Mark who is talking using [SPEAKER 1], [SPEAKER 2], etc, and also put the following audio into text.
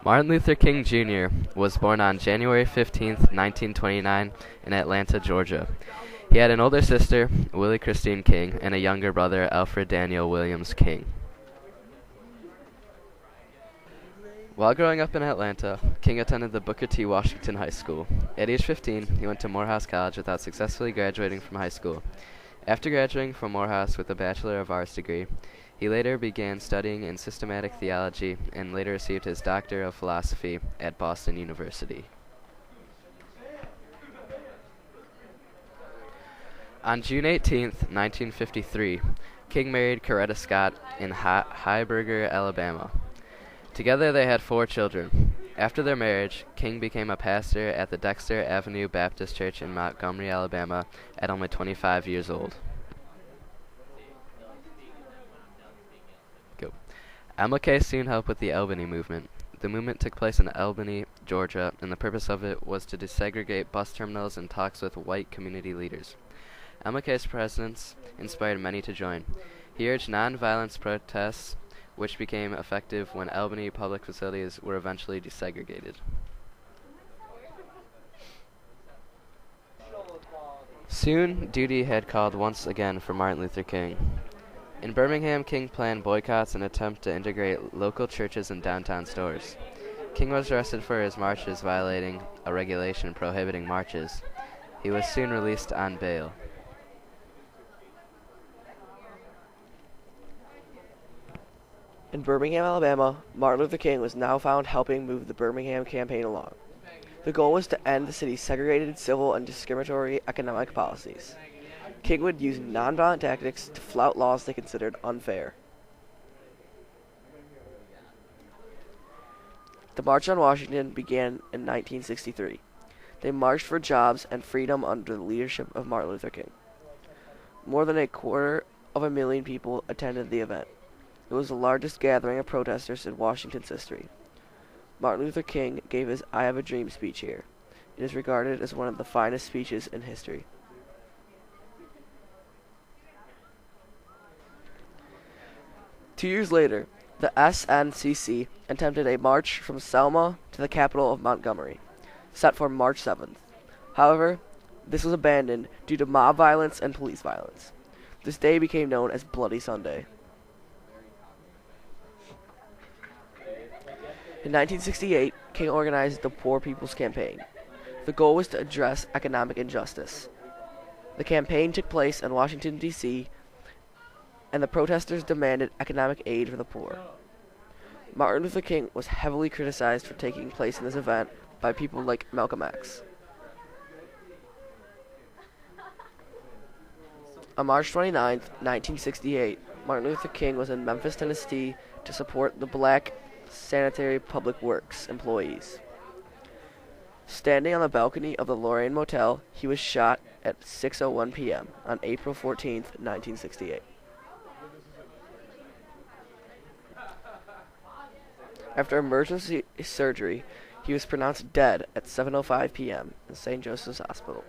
[SPEAKER 1] Martin Luther King Jr. was born on January 15th, 1929 in Atlanta, Georgia. He had an older sister, Willie Christine King, and a younger brother, Alfred Daniel Williams King. While growing up in Atlanta, King attended the Booker T. Washington High School. At age 15, he went to Morehouse College without successfully graduating from high school. After graduating from Morehouse with a Bachelor of Arts degree, he later began studying in systematic theology and later received his Doctor of Philosophy at Boston University. On June 18, 1953, King married Coretta Scott in Highburger, Alabama. Together they had 4 children. After their marriage, King became a pastor at the Dexter Avenue Baptist Church in Montgomery, Alabama at only 25 years old. MLK soon helped with the Albany movement. The movement took place in Albany, Georgia, and the purpose of it was to desegregate bus terminals and talks with white community leaders. MLK's presence inspired many to join. He urged nonviolence protests, which became effective when Albany public facilities were eventually desegregated. Soon, duty had called once again for Martin Luther King. In Birmingham, King planned boycotts and attempt to integrate local churches and downtown stores. King was arrested for his marches violating a regulation prohibiting marches. He was soon released on bail.
[SPEAKER 2] In Birmingham, Alabama, Martin Luther King was now found helping move the Birmingham campaign along. The goal was to end the city's segregated civil and discriminatory economic policies. King would use nonviolent tactics to flout laws they considered unfair. The March on Washington began in 1963. They marched for jobs and freedom under the leadership of Martin Luther King. More than 250,000 people attended the event. It was the largest gathering of protesters in Washington's history. Martin Luther King gave his I Have a Dream speech here. It is regarded as one of the finest speeches in history. 2 years later, the SNCC attempted a march from Selma to the capital of Montgomery, set for March 7th. However, this was abandoned due to mob violence and police violence. This day became known as Bloody Sunday. In 1968, King organized the Poor People's Campaign. The goal was to address economic injustice. The campaign took place in Washington, D.C., and the protesters demanded economic aid for the poor. Martin Luther King was heavily criticized for taking place in this event by people like Malcolm X. On March 29, 1968, Martin Luther King was in Memphis, Tennessee to support the black sanitary public works employees. Standing on the balcony of the Lorraine Motel, he was shot at 6:01 p.m. on April 14, 1968. After emergency surgery, he was pronounced dead at 7:05 p.m. in St. Joseph's Hospital.